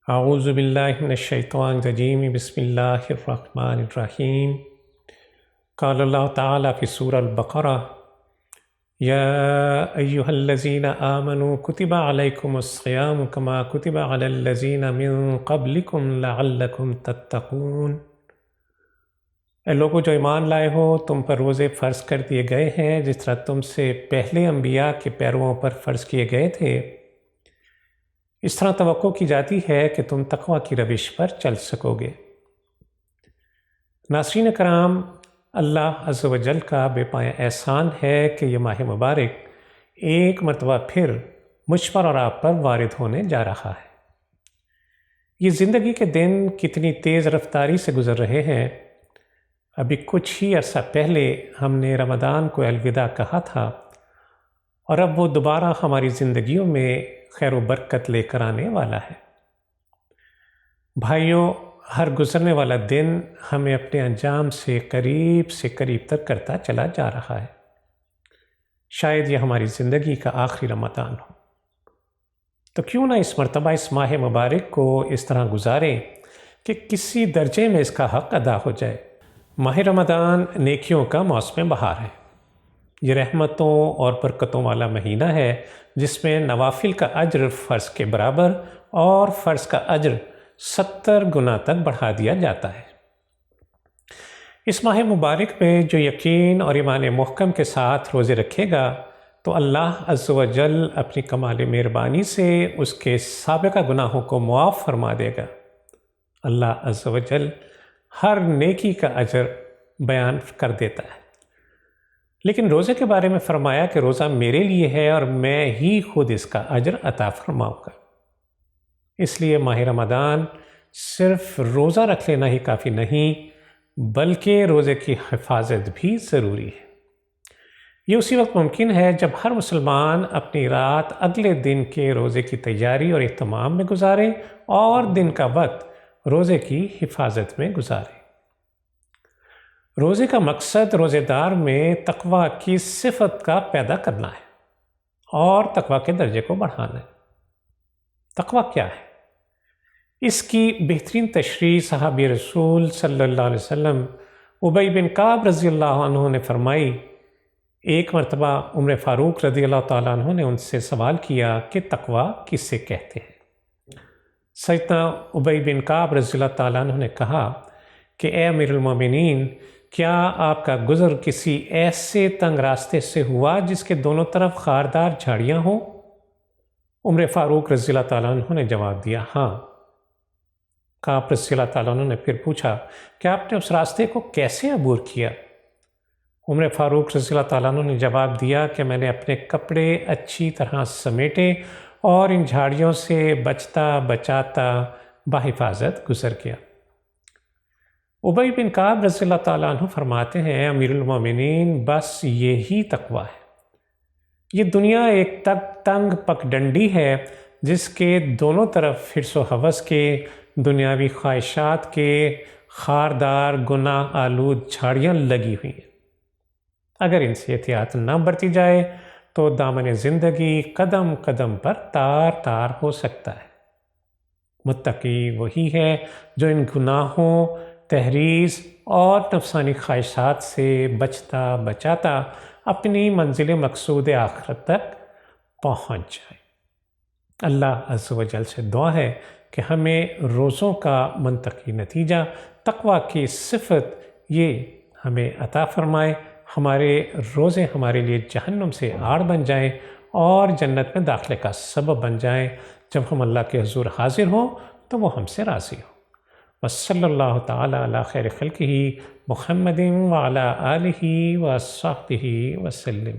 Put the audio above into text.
اعوذ باللہ من الشیطان الرجیم بسم اللہ الرحمن الرحیم قال اللہ تعالیٰ فی سورہ البقرہ یا ایہا الذین آمنوا کتب علیکم الصیام کما کتب علی الذین من قبلکم لعلکم تتقون۔ اے لوگو جو ایمان لائے ہو، تم پر روزے فرض کر دیے گئے ہیں جس طرح تم سے پہلے انبیاء کے پیرووں پر فرض کیے گئے تھے۔ اس طرح توقع کی جاتی ہے کہ تم تقوی کی روش پر چل سکو گے۔ ناظرین کرام، اللہ عز و جل کا بے پایہ احسان ہے کہ یہ ماہ مبارک ایک مرتبہ پھر مجھ پر اور آپ پر وارد ہونے جا رہا ہے۔ یہ زندگی کے دن کتنی تیز رفتاری سے گزر رہے ہیں۔ ابھی کچھ ہی عرصہ پہلے ہم نے رمضان کو الوداع کہا تھا، اور اب وہ دوبارہ ہماری زندگیوں میں خیر و برکت لے کر آنے والا ہے۔ بھائیوں، ہر گزرنے والا دن ہمیں اپنے انجام سے قریب تر کرتا چلا جا رہا ہے۔ شاید یہ ہماری زندگی کا آخری رمضان ہو، تو کیوں نہ اس مرتبہ اس ماہ مبارک کو اس طرح گزاریں کہ کسی درجے میں اس کا حق ادا ہو جائے۔ ماہ رمضان نیکیوں کا موسم بہار ہے۔ یہ رحمتوں اور برکتوں والا مہینہ ہے جس میں نوافل کا اجر فرض کے برابر اور فرض کا اجر 70 گنا تک بڑھا دیا جاتا ہے۔ اس ماہ مبارک میں جو یقین اور ایمان محکم کے ساتھ روزے رکھے گا تو اللہ عز و جل اپنی کمال مہربانی سے اس کے سابقہ گناہوں کو معاف فرما دے گا۔ اللہ عز و جل ہر نیکی کا اجر بیان کر دیتا ہے، لیکن روزے کے بارے میں فرمایا کہ روزہ میرے لیے ہے اور میں ہی خود اس کا اجر عطا فرماؤں گا۔ اس لیے ماہ رمضان صرف روزہ رکھ لینا ہی کافی نہیں، بلکہ روزے کی حفاظت بھی ضروری ہے۔ یہ اسی وقت ممکن ہے جب ہر مسلمان اپنی رات اگلے دن کے روزے کی تیاری اور اہتمام میں گزارے اور دن کا وقت روزے کی حفاظت میں گزارے۔ روزے کا مقصد روزے دار میں تقوی کی صفت کا پیدا کرنا ہے اور تقوی کے درجے کو بڑھانا ہے۔ تقوی کیا ہے؟ اس کی بہترین تشریح صحابی رسول صلی اللہ علیہ وسلم ابی بن کعب رضی اللہ عنہ نے فرمائی۔ ایک مرتبہ عمر فاروق رضی اللہ تعالیٰ عنہ نے ان سے سوال کیا کہ تقوی کسے کہتے ہیں؟ سیدنا ابی بن کعب رضی اللہ تعالیٰ عنہ نے کہا کہ اے امیر المومنین، کیا آپ کا گزر کسی ایسے تنگ راستے سے ہوا جس کے دونوں طرف خاردار جھاڑیاں ہوں؟ عمر فاروق رضی اللہ تعالیٰ عنہ نے جواب دیا، ہاں۔ کعب رضی اللہ تعالیٰ عنہ نے پھر پوچھا کہ آپ نے اس راستے کو کیسے عبور کیا؟ عمر فاروق رضی اللہ تعالیٰ عنہ نے جواب دیا کہ میں نے اپنے کپڑے اچھی طرح سمیٹے اور ان جھاڑیوں سے بچتا بچاتا بحفاظت گزر گیا۔ ابی بن کعب رضی اللہ تعالیٰ عنہ فرماتے ہیں، امیر المومنین، بس یہی تقوی ہے۔ یہ دنیا ایک تنگ پک ڈنڈی ہے جس کے دونوں طرف حرص و ہوس کے، دنیاوی خواہشات کے خاردار گناہ آلود جھاڑیاں لگی ہوئی ہیں۔ اگر ان سے احتیاط نہ برتی جائے تو دامن زندگی قدم قدم پر تار تار ہو سکتا ہے۔ متقی وہی ہے جو ان گناہوں، تحریض اور نفسانی خواہشات سے بچتا بچاتا اپنی منزل مقصود آخرت تک پہنچ جائے۔ اللہ عز و جل سے دعا ہے کہ ہمیں روزوں کا منطقی نتیجہ تقوی کی صفت یہ ہمیں عطا فرمائے، ہمارے روزے ہمارے لیے جہنم سے آڑ بن جائیں اور جنت میں داخلے کا سبب بن جائیں۔ جب ہم اللہ کے حضور حاضر ہوں تو وہ ہم سے راضی ہو۔ وصلی اللہ تعالی علی خیر خلقہ محمد وعلی آلہ وصحبہ وسلم۔